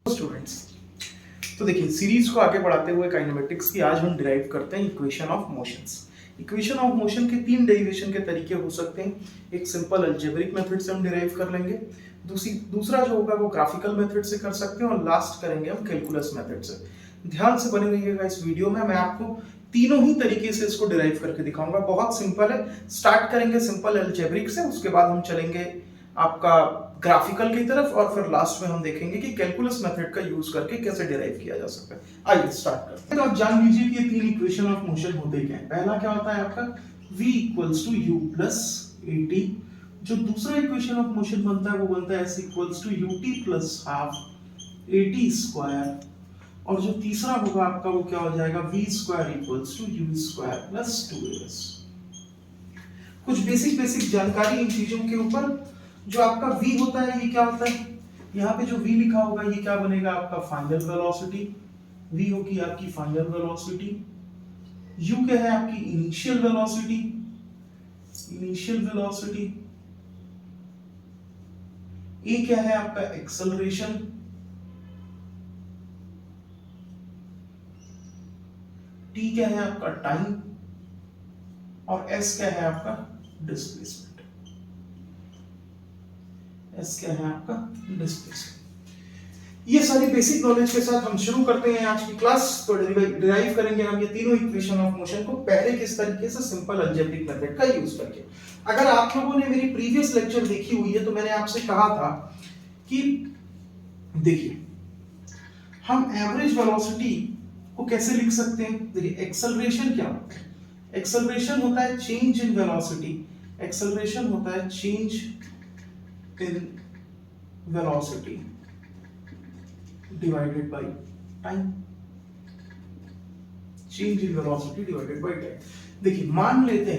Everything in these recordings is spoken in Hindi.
स्टूडेंट्स, तो देखिए सीरीज को आगे बढ़ाते हुए काइनेमेटिक्स की आज हम डिराइव करते हैं equation of motions. Equation of motion के तीन डेरिवेशन के तरीके हो सकते हैं। एक सिंपल अलजेब्रिक मेथड से हम डिराइव कर लेंगे, दूसरा जो होगा वो ग्राफिकल मेथड से कर सकते हैं और लास्ट करेंगे हम कैलकुलस मेथड से। ध्यान से बने रहिएगा इस वीडियो में, मैं आपको तीनों ही तरीके से इसको डिराइव करके दिखाऊंगा। बहुत सिंपल है। स्टार्ट करेंगे सिंपल अलजेब्रिक से, उसके बाद हम चलेंगे आपका ग्राफिकल की तरफ और फिर लास्ट में हम देखेंगे कि कैलकुलस मेथड का यूज करके कैसे डिराइव किया जा सकता है। आइए स्टार्ट करते हैं। तो आप जान लीजिए कि ये तीन इक्वेशन ऑफ मोशन होते क्या है। पहला क्या होता है आपका v equals to u plus at। जो दूसरा इक्वेशन ऑफ मोशन बनता है वो बनता है s equals to ut plus half at square. और जो तीसरा होगा आपका वो क्या हो जाएगा v square equals to u square plus 2as। कुछ बेसिक जानकारी इन चीजों के ऊपर। जो आपका v होता है ये क्या होता है, यहाँ पे जो v लिखा होगा ये क्या बनेगा आपका फाइनल वेलोसिटी। v होगी आपकी फाइनल वेलोसिटी। u क्या है आपकी इनिशियल वेलोसिटी, a क्या है आपका एक्सेलरेशन, t क्या है आपका टाइम और s क्या है आपका डिस्प्लेसमेंट। S क्या है आपका डिस्प्लेसमेंट। ये सारी बेसिक नॉलेज के साथ हम शुरू करते हैं आज की क्लास। तो डिराइव करेंगे हम ये तीनों इक्वेशन ऑफ मोशन को पहले किस तरीके से, सिंपल अलजेब्रिक मेथड का यूज करके। अगर आप लोगों ने मेरी प्रीवियस लेक्चर देखी हुई है तो मैंने आपसे कहा था कि देखिए हम एवरेज वेलोसिटी को कैसे लिख सकते हैं। देखिए एक्सेलरेशन क्या होता है, एक्सेलरेशन होता है चेंज इन वेलोसिटी, एक्सेलरेशन होता है change in velocity divided by time, change in velocity divided by time. देखिए मान लेते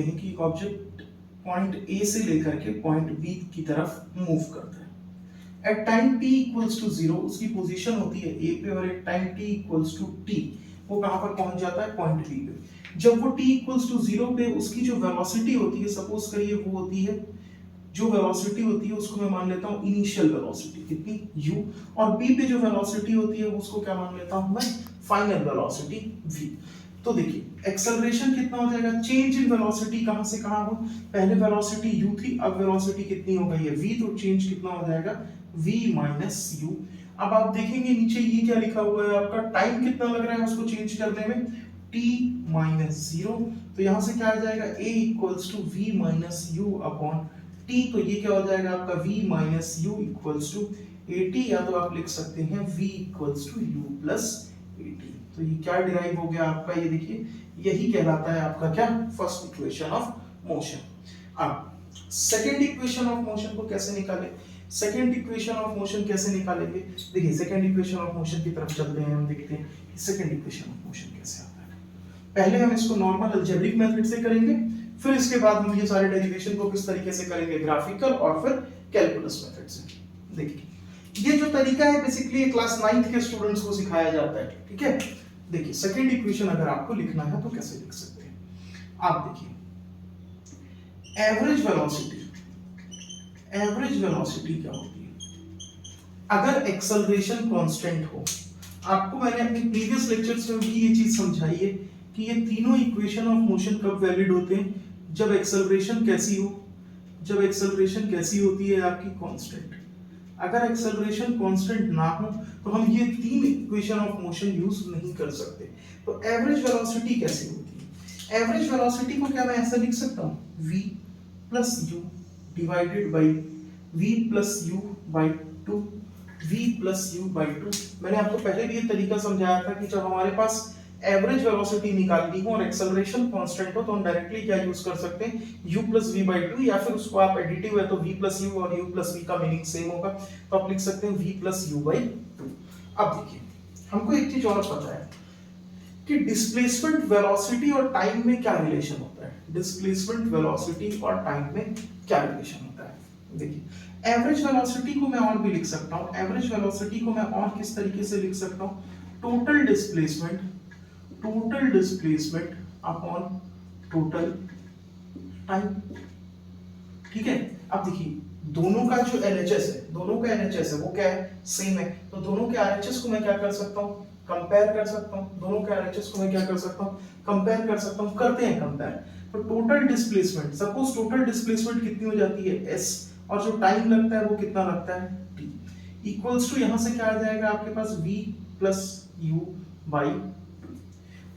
हैं कि ऑब्जेक्ट पॉइंट ए से लेकर के पॉइंट बी की तरफ मूव करता है। At time t equals to 0 उसकी पोजीशन होती है ए पे, और at time t equals to t वो कहां पर पहुंच जाता है, पॉइंट बी पे। जब वो t इक्वल्स टू 0 पे उसकी जो वेलोसिटी होती है, सपोज करिए वो होती है, जो वेलोसिटी होती है उसको मैं मान लेता हूं इनिशियल वेलोसिटी कितनी u, और b पे जो वेलोसिटी होती है उसको क्या मान लेता हूं मैं, फाइनल वेलोसिटी v। तो देखिए एक्सेलरेशन कितना हो जाएगा, चेंज इन वेलोसिटी कहां से कहां हो, पहले वेलोसिटी u थी, अब वेलोसिटी कितनी हो गई है v, तो चेंज कितना हो जाएगा v माइनस u। अब आप देखेंगे नीचे ये क्या लिखा हुआ है आपका, टाइम कितना लग रहा है उसको चेंज करने में, t माइनस 0। तो यहां से क्या आ जाएगा a equals to v minus u upon t। तो ये क्या हो जाएगा आपका v minus u equals to at, या तो आप लिख सकते हैं v equals to u plus at। तो ये क्या डिराइव हो गया आपका, ये देखिए यही कहलाता है आपका क्या, फर्स्ट इक्वेशन ऑफ मोशन। अब सेकंड इक्वेशन ऑफ मोशन को कैसे निकालें, सेकंड इक्वेशन ऑफ मोशन कैसे निकालेंगे। देखिए सेकंड इक्वेशन ऑफ मोशन की तरफ चलते हैं, हम देखते हैं कि सेकंड इक्वेशन ऑफ मोशन कैसे आता है। पहले हम इसको नॉर्मल अलजेब्रिक मेथड से करेंगे, फिर इसके बाद हम ये सारे डेरिवेशन को किस तरीके से करेंगे, ग्राफिकल और फिर कैलकुलस मेथड से। देखिए ये जो तरीका है बेसिकली क्लास 9th के स्टूडेंट्स को सिखाया जाता है, ठीक है। देखिए सेकंड इक्वेशन अगर आपको लिखना है तो कैसे लिख सकते हैं, आप देखिए एवरेज वेलोसिटी क्या होती है अगर एक्सेलरेशन कांस्टेंट हो। आपको मैंने अपनी प्रीवियस लेक्चर्स में भी ये चीज समझाई है कि ये तीनों इक्वेशन ऑफ मोशन कब वैलिड होते हैं, जब एक्सेलरेशन कैसी हो, जब एक्सेलरेशन कैसी होती है आपकी कांस्टेंट। अगर एक्सेलरेशन कांस्टेंट ना हो तो हम ये तीन इक्वेशन ऑफ मोशन यूज नहीं कर सकते। तो एवरेज वेलोसिटी कैसी होती है, एवरेज वेलोसिटी को क्या मैं ऐसा लिख सकता हूं, v plus u divided by v plus u by 2, v plus u by 2। मैंने आपको पहले भी ये तरीका समझाया था कि जब हमारे पास एवरेज वेलोसिटी निकालनी हो और एक्सेलरेशन कांस्टेंट हो तो हम डायरेक्टली क्या यूज कर सकते हैं, u प्लस v बाई 2, या फिर उसको आप एडिटिव है तो v प्लस u और u प्लस v का मीनिंग सेम होगा, तो आप लिख सकते हैं v प्लस u बाई 2। अब देखिए हमको एक चीज और पता है कि डिस्प्लेसमेंट वेलोसिटी और टाइम में क्या रिलेशन होता है, डिस्प्लेसमेंट वेलोसिटी और टाइम में क्या रिलेशन होता है। देखिए एवरेज वेलोसिटी को मैं और भी लिख सकता हूं, एवरेज वेलोसिटी को मैं और किस तरीके से लिख सकता हूं, total displacement upon total time, ठीक है। अब देखिए दोनों का जो LHS है, दोनों का LHS है वो क्या है, सेम है, तो दोनों के RHS को मैं क्या कर सकता हूँ, कंपेयर कर सकता हूँ, दोनों के RHS को मैं क्या कर सकता हूँ, कंपेयर कर सकता हूँ, करते हैं कंपेयर। तो total displacement, suppose total displacement कितनी हो जाती है s, और जो टाइम लगता है वो कितना लगता है t, इक्वल्स टू यहां से क्या आ जाएगा आपके पास v प्लस u बाई 2।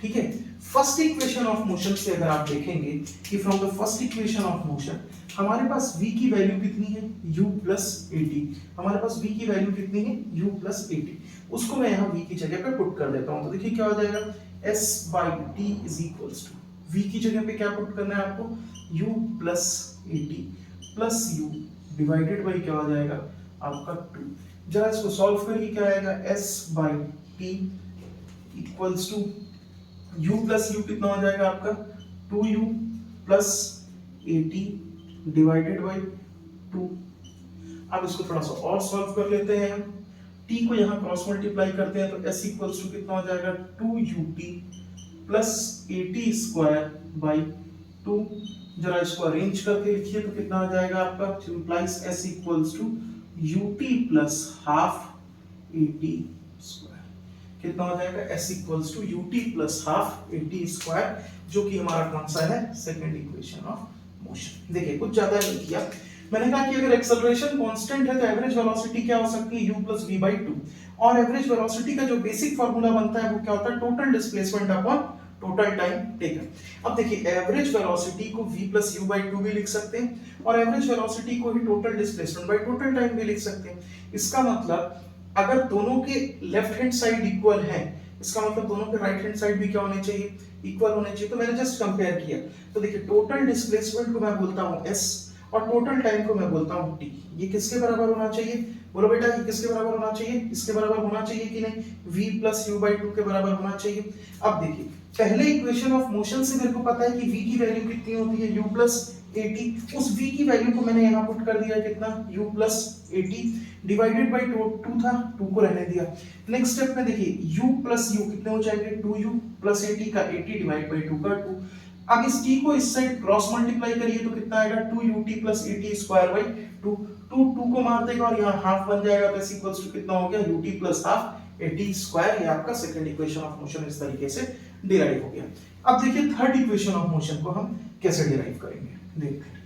ठीक है, फर्स्ट इक्वेशन ऑफ मोशन से अगर आप देखेंगे कि from the first equation of motion हमारे पास v की वैल्यू कितनी है, u प्लस 80, हमारे पास v की वैल्यू कितनी है, u प्लस 80, उसको मैं यहाँ v की जगह पे पुट कर देता हूँ। तो देखिए क्या हो जाएगा, s by T is equals to, v की जगह पे क्या पुट करना है आपको, u plus 80 plus u divided by क्या हो जाएगा आपका 2। जरा इसको सॉल्व करिए, क्या आएगा, s by T equals to u plus u कितना हो जाएगा आपका 2u प्लस 80 डिवाइडेड बाई 2। अब इसको थोड़ा सा और सॉल्व कर लेते हैं हम, t को यहाँ क्रॉस मल्टीप्लाई करते हैं तो s इक्वल्स टू कितना हो जाएगा 2ut प्लस 80 स्क्वायर बाई 2। जरा इसको अरेंज करके लिखिए तो कितना हो जाएगा आपका, implies s equals to ut plus half 80 square, कितना हो जाएगा s equals to ut plus half 80 square, जो कि हमारा कौन सा है, सेकंड इक्वेशन ऑफ मोशन। देखिए कुछ ज्यादा नहीं किया, मैंने कहा कि अगर एक्सेलरेशन कांस्टेंट है तो एवरेज वेलोसिटी क्या हो सकती है, u प्लस v बाई 2, और एवरेज वेलोसिटी का जो बेसिक फार्मूला बनता है वो क्या होता है, total displacement upon total time taken. अब देखिए एवरेज वेलोसिटी को v प्लस u बाई 2 भी लिख सकते हैं, और एवरेज वेलोसिटी को ही total displacement by total time भी लिख सकते हैं। इसका मतलब अगर दोनों के लेफ्ट हैंड साइड इक्वल है, इसका मतलब दोनों के राइट हैंड साइड भी क्या होने चाहिए, इक्वल होने चाहिए। तो मैंने जस्ट कंपेयर किया, तो देखिए टोटल डिस्प्लेसमेंट को मैं बोलता हूं s, और टोटल टाइम को मैं बोलता हूं t। ये किसके बराबर होना चाहिए, बोलो बेटा, ये किसके बराबर होना चाहिए, इसके बराबर होना चाहिए कि नहीं, v प्लस u बाई 2 के बराबर होना चाहिए। अब देखिए पहले इक्वेशन ऑफ मोशन से मेरे को पता है कि v की वैल्यू कितनी होती है, u प्लस 80, उस v की वैल्यू को मैंने यहाँ पुट कर दिया, कितना, u प्लस 80 डिवाइडेड बाई 2 था, 2 को रहने दिया। नेक्स्ट स्टेप में देखिए u प्लस u कितने हो जाएंगे, 2u प्लस 80 का 80 डिवाइड बाई 2 का 2। अब इस t को इस साइड क्रॉस मल्टीप्लाई करिए तो कितना आएगा, 2ut प्लस 80 स्क्वायर बाई 2, 2 को मार देगा और यहाँ हाफ बन जाएगा, तो इस इक्वल्स टू कितना हो गया, ut प्लस हाफ 80 स्क्वायर। ये आपका सेकंड इक्वेशन ऑफ मोशन इस तरीके से डिराइव हो गया। अब देखिए थर्ड इक्वेशन ऑफ मोशन को हम कैसे डिराइव करेंगे, देखते हैं।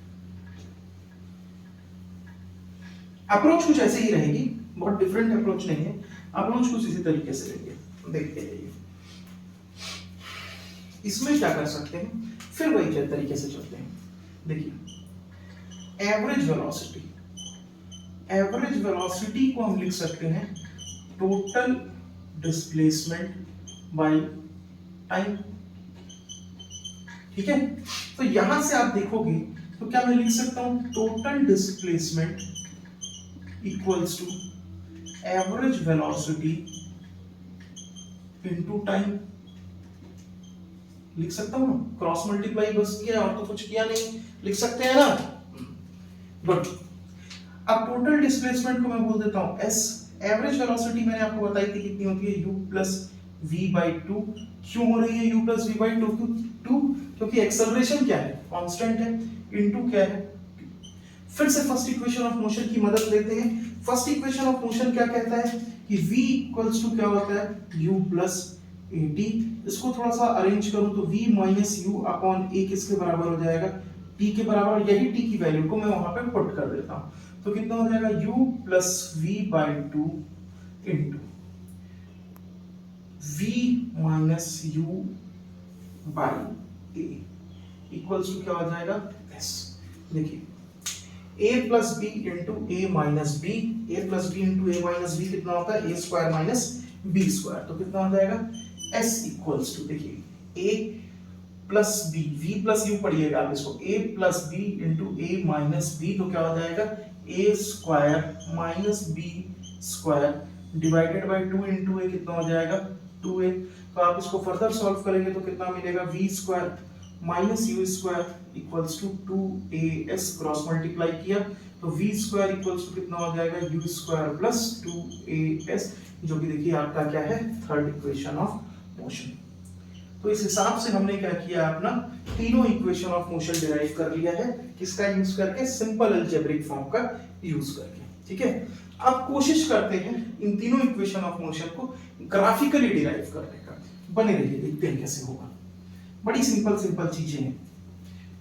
अप्रोच कुछ ऐसे ही रहेगी, बहुत डिफरेंट अप्रोच नहीं है, अप्रोच कुछ इसी तरीके से लेंगे, देखते जाइए। इसमें क्या कर सकते हैं, फिर वही तरीके से चलते हैं। देखिए एवरेज वेलोसिटी, एवरेज वेलोसिटी को हम लिख सकते हैं टोटल डिस्प्लेसमेंट बाय टाइम। ठीक है, तो यहां से आप देखोगे तो क्या मैं लिख सकता हूं, total displacement equals to average velocity into time, लिख सकता हूं, क्रॉस मल्टीप्लाई बस किया और तो कुछ किया नहीं, लिख सकते हैं ना, गुड। अब टोटल डिस्प्लेसमेंट को मैं बोल देता हूं s, एवरेज वेलोसिटी मैंने आपको बताई थी कितनी होती है, u प्लस v बाई 2। क्यों हो रही है u प्लस v बाई 2, क्योंकि एक्सेलरेशन क्या है, कांस्टेंट है, इनटू क्या है, फिर से फर्स्ट इक्वेशन ऑफ मोशन की मदद लेते हैं। फर्स्ट इक्वेशन ऑफ मोशन क्या कहता है कि v इक्वल्स टू क्या होता है, u प्लस 80। इसको थोड़ा सा अरेंज करूं तो v minus u upon a किसके बराबर हो जाएगा, t के बराबर। यही t की वैल्यू को मैं वहां पे पुट कर देता हूं, तो कितना हो जाएगा, u plus v by 2 into v minus u by a equals to क्या हो जाएगा, s। देखिए a plus b into a minus b, a plus b into a minus b कितना होता है, a square minus b square, तो कितना हो जाएगा, s इक्वल्स टू, देखिए a plus b, v plus u पढ़िएगा आप इसको, a plus b into a minus b, तो क्या हो जाएगा, a square minus b square divided by 2 into a, कितना हो जाएगा 2a। तो आप इसको फर्दर सॉल्व करेंगे तो कितना मिलेगा, v square minus u square equals to 2as, cross multiply किया तो v स्क्वायर इक्वल्स टू कितना हो जाएगा, u स्क्वायर प्लस 2as, जो कि देखिए आपका क्या है, थर्ड इक्वेशन ऑफ मोशन। तो इस हिसाब से हमने क्या किया, अपना तीनों इक्वेशन ऑफ मोशन डिराइव कर लिया है, किसका यूज करके, सिंपल अलजेब्रिक फॉर्म का यूज करके। ठीक है, अब कोशिश करते हैं इन तीनों इक्वेशन ऑफ मोशन को ग्राफिकली डिराइव करने का। बने रहिए, देखते हैं कैसे होगा। बड़ी सिंपल सिंपल चीजें हैं,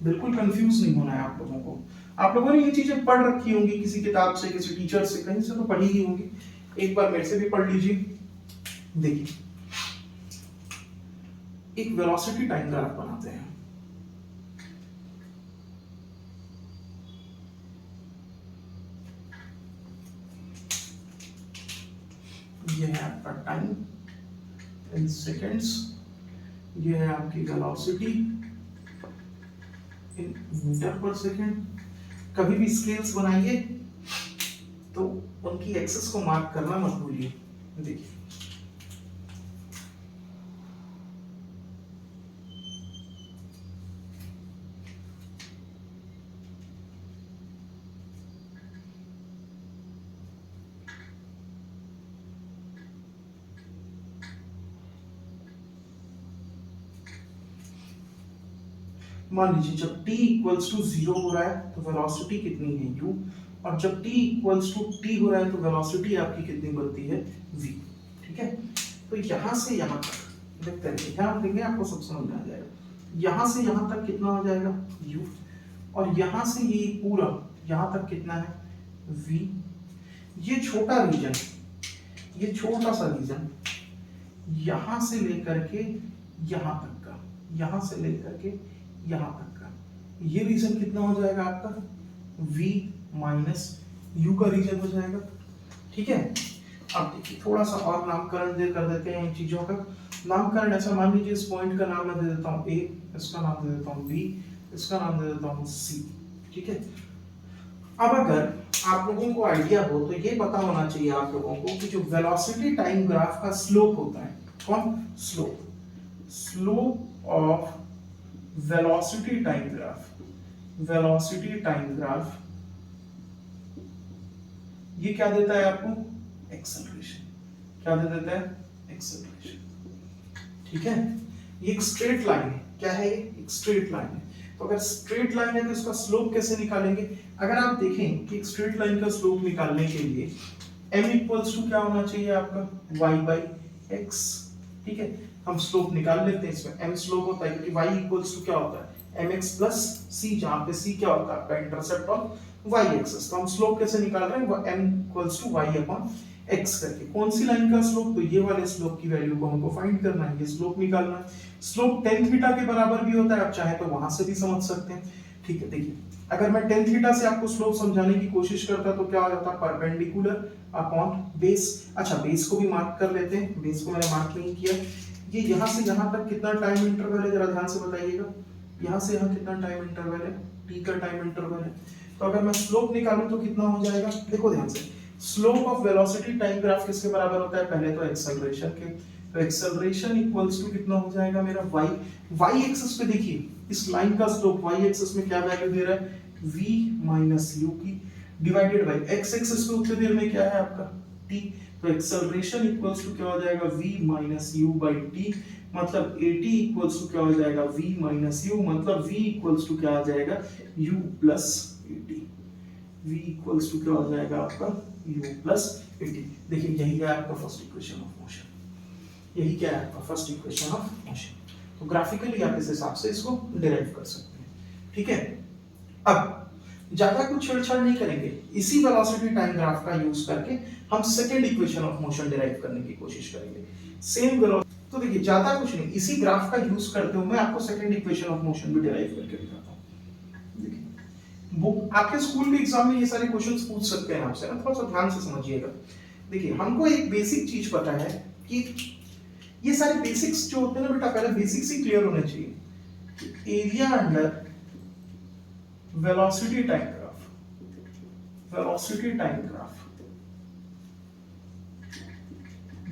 बिल्कुल कंफ्यूज नहीं होना है आप लोगों को। आप लोगों ने ये चीजें पढ़ रखी होंगी किसी किताब से, किसी टीचर से, कहीं से तो पढ़ी ही होंगी। एक बार मेरे से भी पढ़ लीजिए। देखिए, एक वेलोसिटी टाइम ग्राफ बनाते हैं। ये है आपका टाइम इन सेकेंड्स, ये है आपकी वेलोसिटी इन मीटर पर सेकेंड। कभी भी स्केल्स बनाइए तो उनकी एक्सेस को मार्क करना मत भूलिए। देखिए, मान लीजिए जब t इक्वल्स टू 0 हो रहा है तो वेलोसिटी कितनी है u, और जब t इक्वल्स टू t हो रहा है तो वेलोसिटी आपकी कितनी बनती है v। ठीक है, तो यहां से यहां तक देखते हैं, ध्यान देंगे आपको सब समझ में आ जाएगा। यहां से यहां तक कितना हो जाएगा u, और यहां से ये पूरा यहां तक कितना है v। ये छोटा रीजन, ये छोटा सा रीजन यहां से लेकर के यहां तक का, यहां से लेकर के यहां तक का, ये रीजन कितना हो जाएगा आपका v माइनस u का रीजन हो जाएगा। ठीक है, अब देखिए थोड़ा सा और नामकरण कर देते हैं इन चीजों का। नामकरण ऐसा, मान लीजिए इस पॉइंट का नाम मैं दे देता हूं a, इसका नाम दे देता हूं b, इसका नाम दे देता हूं c। ठीक है, अब अगर आप लोगों को आइडिया हो तो ये पता होना चाहिए आप लोगों को कि जो वेलोसिटी टाइम ग्राफ का स्लोप होता है, कौन, slope of velocity time graph, velocity time graph ये क्या देता है आपको, एक्सेलरेशन। क्या दे देता है, एक्सेलरेशन। ठीक है, ये एक स्ट्रेट लाइन है। क्या है ये, एक स्ट्रेट लाइन है। तो अगर स्ट्रेट लाइन है तो इसका स्लोप कैसे निकालेंगे। अगर आप देखें कि एक स्ट्रेट लाइन का स्लोप निकालने के लिए m इक्वल्स टू क्या होना चाहिए आपका, y बाई x। ठीक है, हम स्लोप निकाल लेते हैं। इसमें m स्लोप होता है क्योंकि y इक्वल्स टू क्या होता है mx प्लस c, जहां पे c क्या होता है आपका इंटरसेप्ट ऑफ y एक्सिस। तो हम स्लोप कैसे निकाल रहे हैं, वो m equals to y upon x करके। कौन सी लाइन का स्लोप, तो ये वाले स्लोप की वैल्यू को हमको फाइंड करना है, ये स्लोप निकालना है। स्लोप tan थीटा के बराबर भी होता है, आप चाहे तो वहां से भी समझ सकते हैं। ठीक है, देखिए अगर मैं tan थीटा से आपको स्लोप समझाने की कोशिश करता तो क्या हो जाता, परपेंडिकुलर अपॉन बेस। अच्छा, बेस को भी मार्क कर लेते हैं, बेस को मैंने मार्क नहीं किया। ये यहां से यहां तक कितना टाइम इंटरवल है, जरा ध्यान से बताइएगा। यहां से यहां कितना टाइम इंटरवल है, t का टाइम इंटरवल है। तो अगर मैं स्लोप निकालूं तो कितना हो जाएगा, देखो ध्यान से। Slope of velocity time graph किसके बराबर होता है, पहले तो एक्सेलरेशन के। तो एक्सेलरेशन इक्वल्स टू कितना हो जाएगा मेरा y एक्सिस पे। देखिए इस लाइन का स्लोप y एक्सिस में क्या वैल्यू दे रहा है, v माइनस u की, डिवाइडेड बाय x एक्सिस पे उतनी देर में क्या है आपका t। तो एक्सेलरेशन इक्वल्स टू क्या हो जाएगा, v minus u by t। मतलब at इक्वल्स टू क्या हो जाएगा, v माइनस u, मतलब v इक्वल्स टू क्या आ जाएगा, u plus at। v equals to क्या हो जाएगा आपका, u प्लस at। देखिए यही है आपका फर्स्ट इक्वेशन ऑफ मोशन, यही क्या है आपका फर्स्ट इक्वेशन ऑफ मोशन। तो ग्राफिकली आप इस हिसाब से इसको डिराइव कर सकते हैं। ठीक है, अब ज्यादा कुछ छेड़छाड़ नहीं करेंगे, इसी वेलोसिटी टाइम ग्राफ का यूज करके हम second equation of motion derive करने की कोशिश करेंगे। सेम वेलोसिटी, तो देखिए ज्यादा कुछ नहीं, इसी ग्राफ का यूज करते हुए मैं आपको सेकंड इक्वेशन ऑफ मोशन भी डिराइव करके दिखाता हूं। देखिए बुक आपके स्कूल के एग्जाम में ये सारे क्वेश्चंस पूछ सकते हैं आपसे ना, थोड़ा सा ध्यान से समझिएगा। देखिए हमको एक बेसिक चीज पता है कि ये सारे बेसिक्स जो होते हैं ना बेटा, पहले बेसिक्स ही क्लियर होने चाहिए। Area under velocity time graph, velocity time graph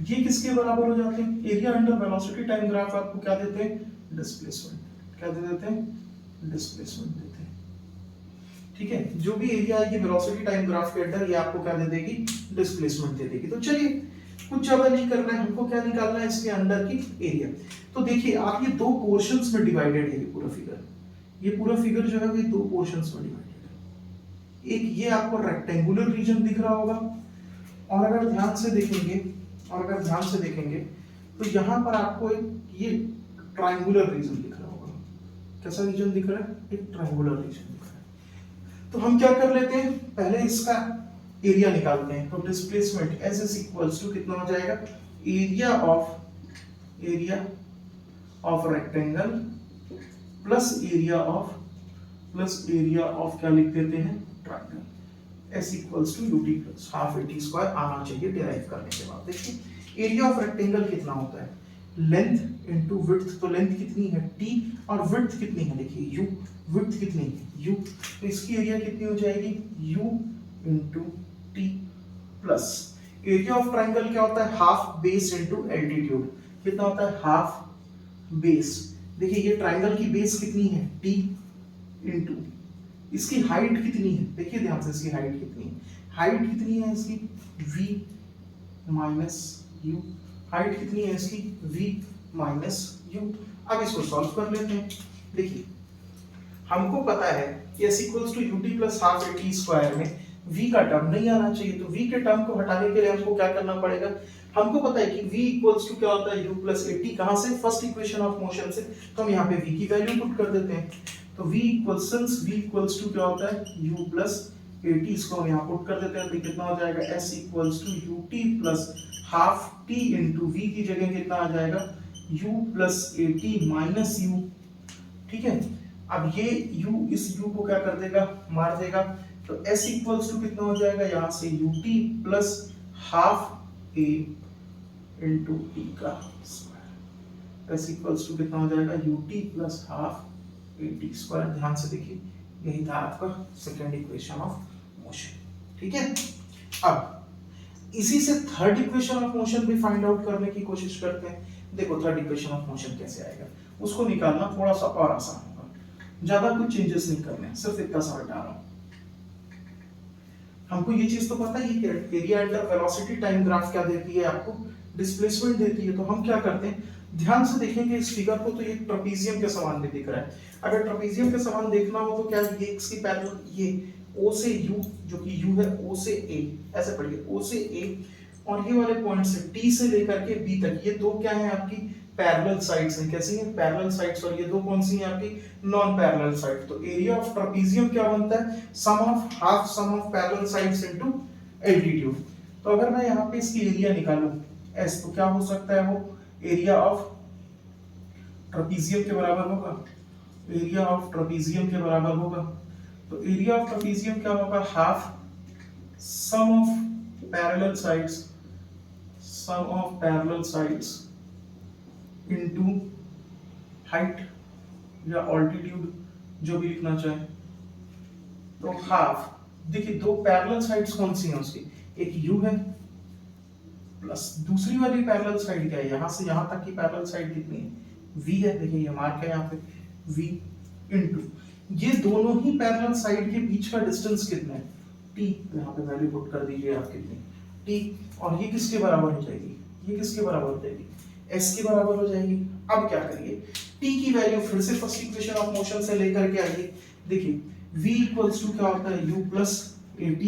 ये किसके बराबर हो जाते हैं, area under velocity time graph आपको क्या देते हैं, डिस्प्लेसमेंट। क्या दे देते हैं, डिस्प्लेसमेंट देते हैं। ठीक है, जो भी एरिया आएगी वेलोसिटी टाइम ग्राफ के अंडर, ये आपको क्या दे देगी, डिस्प्लेसमेंट दे देगी। तो चलिए कुछ ज्यादा नहीं करना है, हमको क्या निकालना है इसके अंदर की एरिया। तो देखिए आप ये दो पोर्शंस में डिवाइडेड है ये पूरा फिगर, ये पूरा फिगर जो है वो दो पोर्शंस में डिवाइडेड है। एक ये आपको रेक्टेंगुलर रीजन दिख रहा होगा, और अगर ध्यान से देखेंगे तो यहाँ पर आपको एक ये ट्रायंगुलर रीजन दिख रहा होगा। कैसा रीजन दिख रहा है? एक ट्रायंगुलर रीजन दिख रहा है। तो हम क्या कर लेते हैं, पहले इसका एरिया निकालते हैं। तो displacement S is equals to कितना हो जाएगा, area of rectangle plus area of क्या लिख देते हैं, triangle. S equals to UT plus half AT square आना चाहिए डिराइव करने के बाद। देखिए एरिया ऑफ रेक्टेंगल कितना होता है, लेंथ इनटू विड्थ। तो लेंथ कितनी है टी, और विड्थ कितनी है, देखिए यू, विड्थ कितनी है यू। तो इसकी एरिया कितनी हो जाएगी, you into T plus area of triangle क्या होता है, हाफ बेस इनटू एल्टीट्यूड। कितना होता है, हाफ बेस। देखिए ये ट्रायंगल की बेस कितनी है, टी इनटू इसकी हाइट कितनी है, देखिए ध्यान से इसकी हाइट कितनी है, हाइट कितनी है इसकी v माइनस यू, हाइट कितनी है इसकी v माइनस यू। अब इसको सॉल्व कर लेते हैं। देखिए हमको पता है कि s equals to UT plus half AT square में v का टर्म नहीं आना चाहिए, तो v के टर्म को हटाने के लिए हमको क्या करना पड़ेगा, हमको पता है कि v इक्वल्स टू क्या होता है, u प्लस एटी। कहां से, फर्स्ट इक्वेशन ऑफ मोशन से। तो हम यहाँ पे v की वैल्यू पुट कर देते हैं। तो v इक्वल्स टू क्या होता है, u प्लस एटी, इसको हम यहाँ पुट कर देते हैं। तो कितना हो जाएगा, s equals to UT plus half t into v की जगह कितना आ जाएगा, u plus AT minus u। ठीक है, अब ये u इस u को क्या कर देगा, मार देगा। तो s इक्वल्स टू कितना हो जाएगा, यहाँ से ut plus half a into T का स्क्वायर। s इक्वल्स टू कितना हो जाएगा, ut plus half a t square. ध्यान से देखिए यही था आपका सेकेंड इक्वेशन ऑफ मोशन। ठीक है, अब इसी से थर्ड इक्वेशन ऑफ मोशन भी फाइंड आउट करने की कोशिश करते हैं। देखो थर्ड इक्वेशन ऑफ मोशन कैसे आएगा, उसको निकालना थोड़ा सा और आसान होगा, ज्यादा कुछ चेंजेस नहीं करने, सिर्फ इतना सा हटा रहा हूं। हमको ये चीज तो पता ही है कि area under velocity time graph क्या देती है, आपको डिस्प्लेसमेंट देती है। तो हम क्या करते हैं, ध्यान से देखेंगे इस फिगर को, तो ये ट्रेपेजियम के समान भी दिख रहा है। अगर ट्रेपेजियम के समान देखना हो तो क्या ये इसकी पैरेलल, ये O से U, जो कि U है, O से A, ऐसे पढ़िए O से A, और ये वाले पॉइंट से T से लेकर के B तक, ये दो क्या है आपकी पैरेलल साइड्स हैं। कैसी हैं, पैरेलल साइड्स। और ये दो कौन सी हैं आपकी, नॉन पैरेलल साइड। तो एरिया ऑफ ट्रेपेजियम क्या बनता है, half sum of parallel sides into altitude. तो अगर मैं यहाँ पे इसकी एरिया निकालूं S, तो क्या हो सकता है, वो एरिया ऑफ ट्रेपेजियम के बराबर होगा, एरिया ऑफ ट्रेपेजियम के बराबर होगा। तो एरिया ऑफ ट्रेपेजियम क्या होगा, half sum of parallel sides into height या ऑल्टीट्यूड, जो भी लिखना चाहे। तो हाफ, देखिए दो पैरेलल साइड्स कौन सी हैं उसकी, एक u है प्लस दूसरी वाली पैरेलल साइड क्या है, यहां से यहां तक की पैरेलल साइड कितनी है, v है। देखिए ये मार्क है यहाँ पे v इनटू ये दोनों ही पैरेलल साइड के बीच का डिस्टेंस कितना है, t। यहाँ पे वैल्यू पुट कर दीजिए आप कितनी, t। और ये किसके बराबर हो जाएगी, ये किसके बराबर हो जाएगी, s के बराबर हो जाएगी। अब क्या करिए, t की वैल्यू फिर से फर्स्ट इक्वेशन ऑफ मोशन से लेकर के आइए। देखिए v इक्वल्स टू क्या होता है, u प्लस at।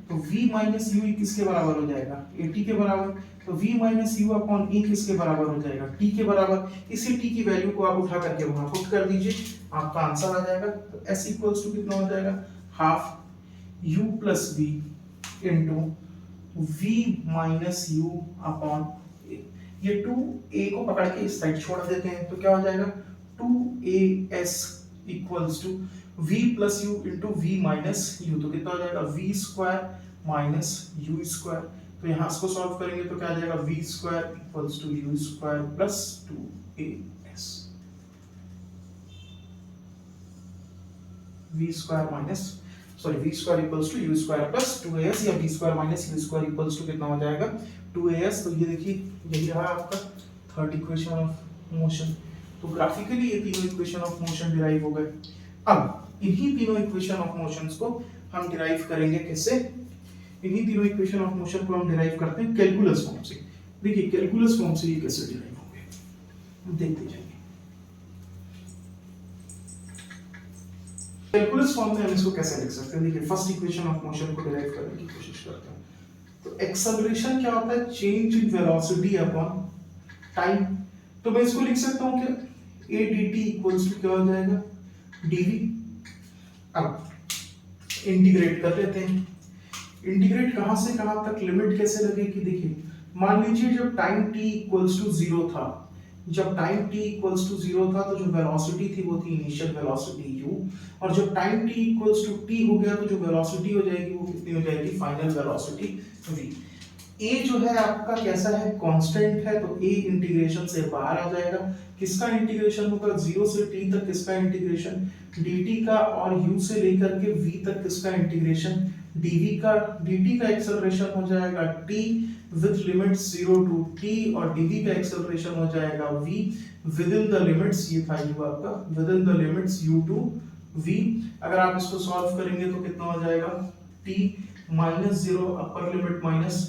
तो v माइनस u किसके बराबर हो जाएगा, at के बराबर। तो v minus u upon a किसके बराबर हो जाएगा, t के बराबर। इसी t की वैल्यू को आप उठा करके वहां पुट कर दीजिए, आपका आंसर आ जाएगा। तो s इक्वल्स टू कितना हो जाएगा, half u plus v into v minus u upon a। ये 2a को पकड़ के इस साइड छोड़ देते हैं, तो क्या हो जाएगा, 2as equals to v plus u into v minus u। तो कितना हो जाएगा, v square minus u square. तो यहाँ इसको सॉल्व करेंगे तो क्या आ जाएगा, v square equals to u square plus 2as। v square minus v square equals to u square plus 2as, या v square minus u square equals to कितना हो जाएगा, 2as। तो ये देखिए यही रहा आपका थर्ड इक्वेशन ऑफ मोशन। तो ग्राफिकली ये तीनों इक्वेशन ऑफ मोशन डिराइव हो गए। अब इन्हीं तीनों इक्वेशन ऑफ मोशंस को हम डिराइव करेंगे कैसे, इन्हीं तीनों इक्वेशन ऑफ मोशन को हम डिराइव करते हैं कैलकुलस फॉर्म से। देखिए कैलकुलस फॉर्म से ये कैसे डिराइव होंगे देखते जाइए। कैलकुलस फॉर्म में हम इसको कैसे लिख सकते हैं, देखिए फर्स्ट इक्वेशन ऑफ मोशन को डिराइव करने की कोशिश करते हैं। तो एक्सेलरेशन क्या होता है, change in velocity upon time. तो मैं इसको लिख सकता हूं क्या, a dt इक्वल्स टू क्या हो जाएगा dv। अब इंटीग्रेट कर लेते हैं, इंटीग्रेट कहां से कहां तक, लिमिट कैसे लगेगी, देखिए मान लीजिए जब टाइम t इक्वल्स टू 0 था, जब टाइम t इक्वल्स टू 0 था तो जो वेलोसिटी थी वो थी इनिशियल वेलोसिटी u, और जब time t equals to t हो गया तो जो वेलोसिटी हो जाएगी वो कितनी हो जाएगी, फाइनल वेलोसिटी v। a जो है आपका कैसा है, कांस्टेंट है, तो a इंटीग्रेशन से बाहर आ जाएगा। किसका इंटीग्रेशन होगा, 0 से t तक किसका इंटीग्रेशन, dt का, और u से लेकर के v तक किसका इंटीग्रेशन, dv का। dt का एक्सेलरेशन हो जाएगा t with limits 0 to t, और dv का एक्सेलरेशन हो जाएगा v within the limits, ये था u आपका, within the limits u to v। अगर आप इसको सॉल्व करेंगे तो कितना हो जाएगा, t minus 0 upper limit minus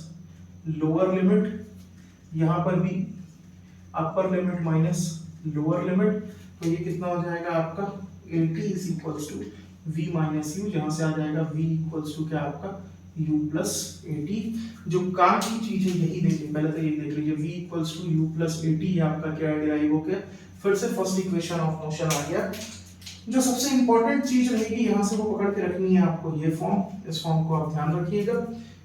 lower limit, यहां पर भी upper limit minus lower limit, तो ये कितना हो जाएगा आपका 80 is equals to v minus u, जहां से आ जाएगा v इक्वल्स टू क्या आपका u प्लस 80। जो काम की चीज है यही देखिए, पहले तो ये देख लीजिए v equals to u plus 80, ये आपका क्या डिराइव हो गया, फिर से फर्स्ट इक्वेशन ऑफ मोशन आ गया। जो सबसे इंपॉर्टेंट चीज रहेगी यहां से वो पकड़ के रखनी है आपको, ये फॉर्म, इस फॉर्म को आप ध्यान रखिएगा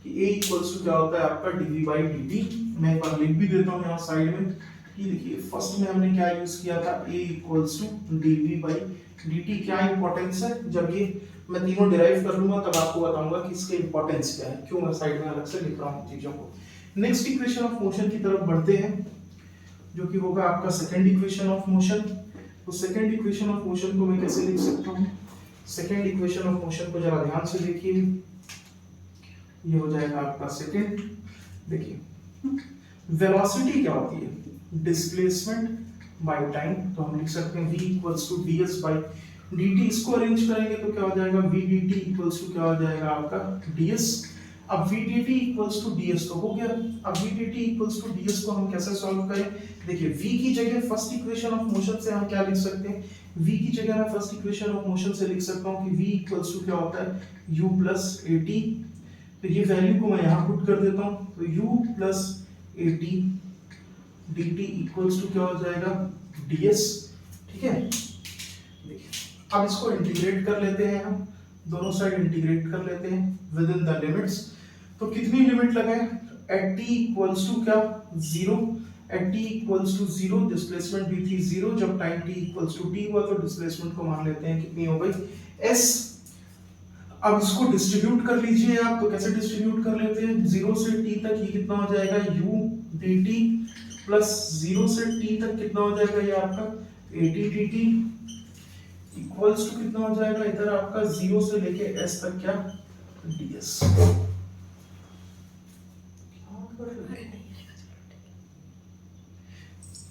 कि a इक्वल्स टू क्या होता है आपका dv बाई dt। मैं एक बार लिख भी देता हूँ यहाँ साइड में, ये देखिए फर्स्ट में हमने क्या यूज किया था, a equals to dv by dt। क्या इंपॉर्टेंस है, जब ये मैं तीनों डिराइव कर लूंगा तब आपको बताऊंगा कि इसके इंपॉर्टेंस क्या है, क्यों मैं साइड में अलग से लिख रहा हूँ चीजों को। नेक्स्ट इक्वेशन ऑफ मोशन की तरफ बढ़ते हैं, जो कि होगा आपका सेकंड इक्वेशन ऑफ मोशन। तो सेकंड इक्वेशन ऑफ मोशन को मैं कैसे लिख सकता हूँ, सेकंड इक्वेशन ऑफ मोशन को जरा ध्यान से देखिए, ये हो जाएगा आपका सेकंड। देखिए वेलोसिटी क्या होती है, डिस्प्लेसमेंट बाय टाइम, तो हम लिख सकते हैं v equals to ds by dt। इसको अरेंज करेंगे तो क्या हो जाएगा, v dt इक्वल्स टू क्या हो जाएगा आपका ds। अब v dt equals to ds तो हो गया, अब v dt equals to ds को हम कैसे सॉल्व करें, देखिए v की जगह फर्स्ट इक्वेशन ऑफ मोशन से हम क्या लिख सकते हैं, v की जगह मैं फर्स्ट इक्वेशन ऑफ मोशन से लिख सकता हूं कि v इक्वल्स टू क्या होता है u प्लस 80। तो ये वैल्यू को मैं यहाँ पुट कर देता हूँ, तो u plus 80 dt equals to क्या हो जाएगा ds। ठीक है, देखिए अब इसको इंटीग्रेट कर लेते हैं, हम दोनों साइड इंटीग्रेट कर लेते हैं विद इन द लिमिट्स। तो कितनी लिमिट लगाए, एट t इक्वल्स टू क्या 0, at t equals to 0 displacement भी थी 0, जब time t equals to t हुआ तो डिस्प्लेसमेंट को मान लेते हैं कितनी हो गई s। अब इसको डिस्ट्रीब्यूट कर लीजिए आप, तो कैसे डिस्ट्रीब्यूट कर लेते हैं, 0 से t तक ये कितना हो जाएगा u dt प्लस 0 से t तक कितना हो जाएगा ये आपका 80 dt इक्वल्स टू कितना हो जाएगा इधर आपका 0 से लेके s तक क्या ds।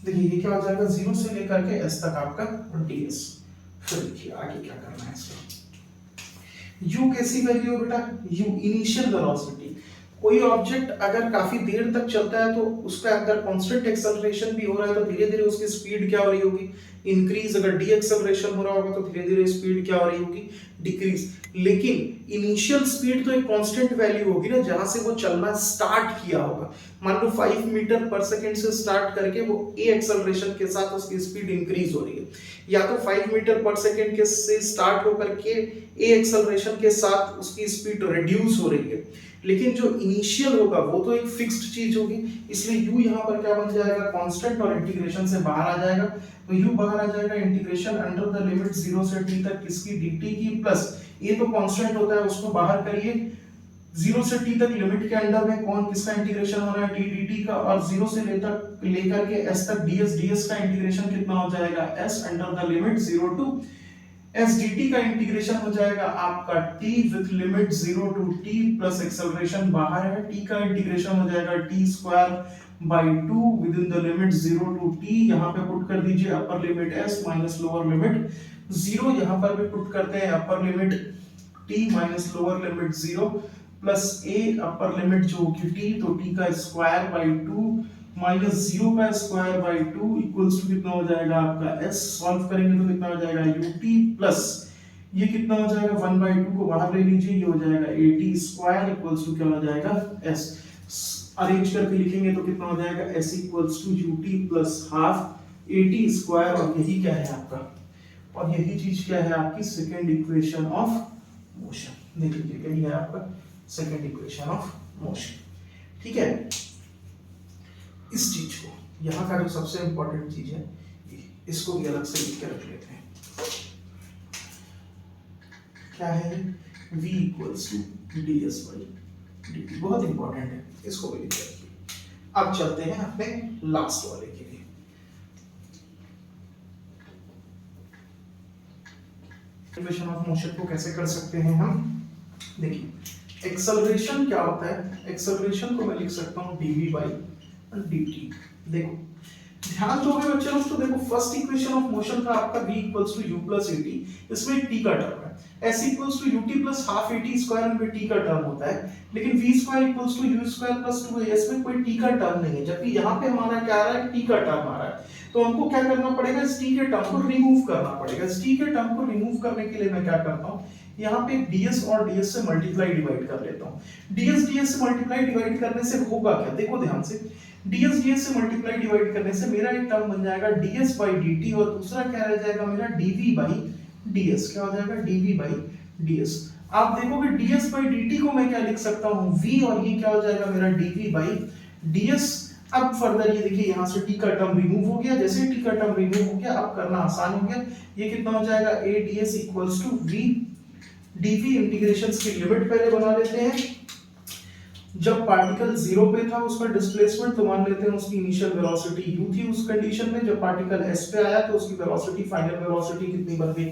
देखिए ये क्या हो जाएगा 0 से लेकर के s तक आपका ds। फिर देखिए आगे क्या करना है इसका, u कैसी वैल्यू है बेटा, u इनिशियल वेलोसिटी। कोई ऑब्जेक्ट अगर काफी देर तक चलता है तो उसका अगर कांस्टेंट एक्सेलरेशन भी हो रहा है तो धीरे धीरे उसकी स्पीड क्या हो रही होगी, इंक्रीज। अगर डी एक्सेलरेशन हो रहा होगा तो धीरे धीरे स्पीड क्या हो रही होगी, डिक्रीज। लेकिन इनिशियल स्पीड तो एक कांस्टेंट वैल्यू होगी ना, जहां से वो चलना स्टार्ट किया होगा। मान लो 5 मीटर पर सेकंड से स्टार्ट करके वो ए एक्सेलरेशन के साथ उसकी स्पीड इंक्रीज हो रही है, या तो 5 मीटर पर सेकंड के से स्टार्ट होकर के ए एक्सेलरेशन के साथ उसकी स्पीड रिड्यूस हो रही है। लेकिन जो इनिशियल होगा वो तो एक फिक्स्ड चीज होगी, इसलिए u यहाँ पर क्या बन जाएगा कांस्टेंट, और इंटीग्रेशन से बाहर आ जाएगा। तो u बाहर आ जाएगा, इंटीग्रेशन अंडर द लिमिट 0 से t तक किसकी dt की, प्लस ये तो कांस्टेंट होता है उसको बाहर करिए, 0 से t तक लिमिट के अंडर में कौन किसका इंटीग्रेशन हो रहा है d dt का, और 0 से लेकर के s तक ds का इंटीग्रेशन कितना हो जाएगा s under the limit 0 to s dt का इंटीग्रेशन हो जाएगा आपका t with limit 0 to t plus acceleration बाहर है, t का इंटीग्रेशन हो जाएगा t square by 2 within the limit 0 to t। यहां पे पुट कर दीजिए upper limit s minus lower limit 0, यहां पर भी पुट करते हैं upper limit t minus lower limit 0 plus a upper limit जो कि t, तो t का स्क्वायर बाय 2 माइनस 0 का स्क्वायर बाई 2 इक्वल्स टू कितना हो जाएगा आपका s, सॉल्व करेंगे तो कितना हो जाएगा ut प्लस ये कितना हो जाएगा 1 बाई 2 को बाहर ले लीजिए, ये हो जाएगा at स्क्वायर इक्वल्स टू क्या हो जाएगा s, अरेंज करके लिखेंगे तो कितना हो जाएगा s equals to ut plus half at square, और यही क्या है आपका, और यही चीज क्या है आपकी सेकेंड इक्वेशन ऑफ मोशन। देख लीजिए यही है आपका सेकेंड इक्वेशन ऑफ मोशन। ठीक है, इस चीज को यहाँ का जो सबसे इंपॉर्टेंट चीज है इसको भी अलग से लिख के रख लेते हैं। क्या है v equals to ds by dt, बहुत इंपॉर्टेंट है, इसको भी लिख के रखिए। अब चलते हैं अपने लास्ट वाले के लिए। इक्वेशन ऑफ मोशन को कैसे कर सकते हैं हम, देखिए एक्सेलरेशन क्या होता है, एक्सेलरेशन को मैं लिख सकता हूँ dv बाई dt। देखो ध्यान दोगे बच्चे लोग तो देखो फर्स्ट इक्वेशन ऑफ मोशन था आपका v equals to u plus at, इसमें t का टर्म है, s equals to ut plus half at square में t का टर्म होता है, लेकिन v square equals to u square plus 2as में कोई t का टर्म नहीं है, जबकि यहाँ पे हमारा क्या आ रहा है t का टर्म आ रहा है। तो हमको क्या करना पड़ेगा, इस t के टर्म को रिमूव करना पड़ेगा। इस t के टर्म को रिमूव करने के लिए मैं क्या करता हूँ, यहाँ पे ds और ds से मल्टीप्लाई डिवाइड कर लेता हूँ। ds से मल्टीप्लाई डिवाइड करने से होगा क्या, देखो ध्यान से, ds से मल्टीप्लाई डिवाइड करने से मेरा एक टर्म बन जाएगा ds बाई dt, और दूसरा क्या रह जाएगा मेरा dv बाई ds, क्या हो जाएगा dv बाई ds। आप देखोगे ds बाई dt को मैं क्या लिख सकता हूँ v, और ये क्या हो जाएगा मेरा dv बाई ds। अब फर्दर ये देखिए यहाँ से t का टर्म रिमूव हो गया, जैसे t का टर्म रिमूव हो गया अब करना आसान हो गया, ये कितना हो जाएगा a ds equals to v dv। Integrations की लिमिट पहले बना लेते हैं, जब पार्टिकल जीरो पे था उसका डिस्प्लेसमेंट तो मान लेते हैं उसकी इनिशियल वेलोसिटी u थी उस कंडीशन में, जब पार्टिकल s पे आया तो उसकी वेलोसिटी फाइनल वेलोसिटी कितनी बन गई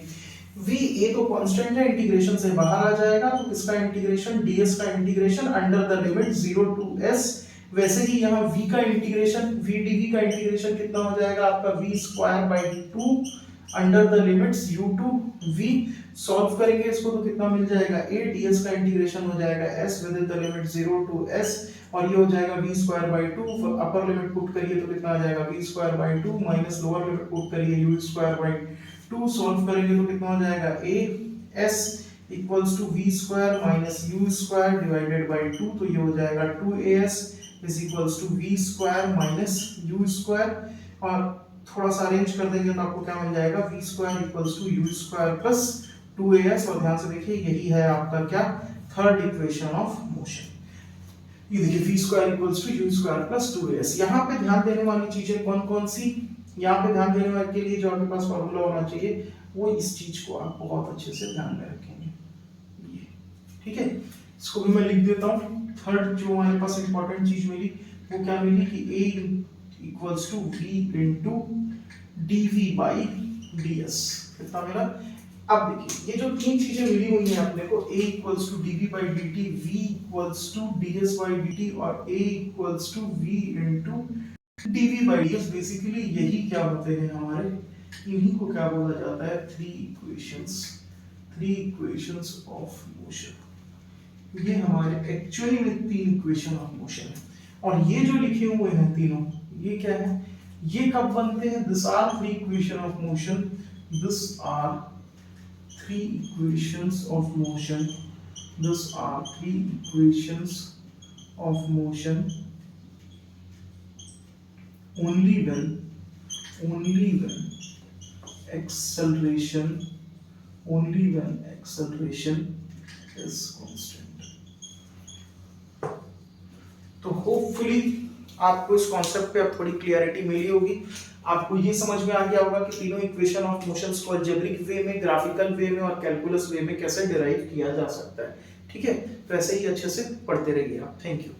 v, a तो कांस्टेंट है, इंटीग्रेशन से बाहर आ जाएगा, तो किसका इंटीग्रेशन, ds का integration under the limit 0 to s। वैसे ही यहाँ v का इंटीग्रेशन, v dv का इंटीग्रेशन कितना हो जाएगा आपका v square by 2 under the limits u to v। Solve करेंगे इसको तो कितना मिल जाएगा a, ds का इंटीग्रेशन हो जाएगा s within the limit 0 to s, और ये हो जाएगा v square by 2, upper limit put करिए तो कितना आ जाएगा v square by 2 minus lower limit put करिए u स्क्वायर बाई 2, सॉल्व करेंगे तो कितना हो जाएगा a s equals to v square minus u square divided by 2, तो ये हो जाएगा 2as is equals to v square minus u square, और थोड़ा सा अरेंज कर देंगे तो आपको क्या मिल जाएगा v square equals to u square plus 2as। और ध्यान से देखिए यही है आपका क्या, थर्ड इक्वेशन ऑफ मोशन। ये देखिए v square equals to u square plus 2as। यहाँ पे ध्यान देने वाली चीजें कौन कौन सी, यहाँ पे ध्यान देने वाले के लिए जो आपके पास फॉर्मूला होना चाहिए वो इस चीज को आप बहुत अच्छे से ध्यान में रखेंगे, ये ठीक है, इसको भी मैं लिख देता हूँ। थर्ड जो हमारे पास इंपॉर्टेंट चीज मिली वो क्या मिली कि a equals to v into dv by ds, कितना मिला। अब देखिए ये जो तीन चीजें मिली हुई हैं अपने को, a equals to dv by dt, v equals to ds by dt, और a equals to v into dv by ds, basically यही क्या होते हैं हमारे, इन्हीं को क्या बोला जाता है थ्री इक्वेशंस ऑफ मोशन। ये हमारे एक्चुअली में तीन इक्वेशन ऑफ मोशन है, और ये जो लिखे हुए हैं तीनों ये क्या है, ये कब बनते हैं, this are three equation of motion, this are three equations of motion, this are three equations of motion only when acceleration is constant। तो होपफुली आपको इस कॉन्सेप्ट पे अब थोड़ी क्लियरिटी मिली होगी, आपको ये समझ में आ गया होगा कि तीनों इक्वेशन ऑफ मोशंस को अलजेब्रिक वे में, ग्राफिकल वे में और कैलकुलस वे में कैसे डिराइव किया जा सकता है। ठीक है, तो ऐसे ही अच्छे से पढ़ते रहिए आप। Thank you.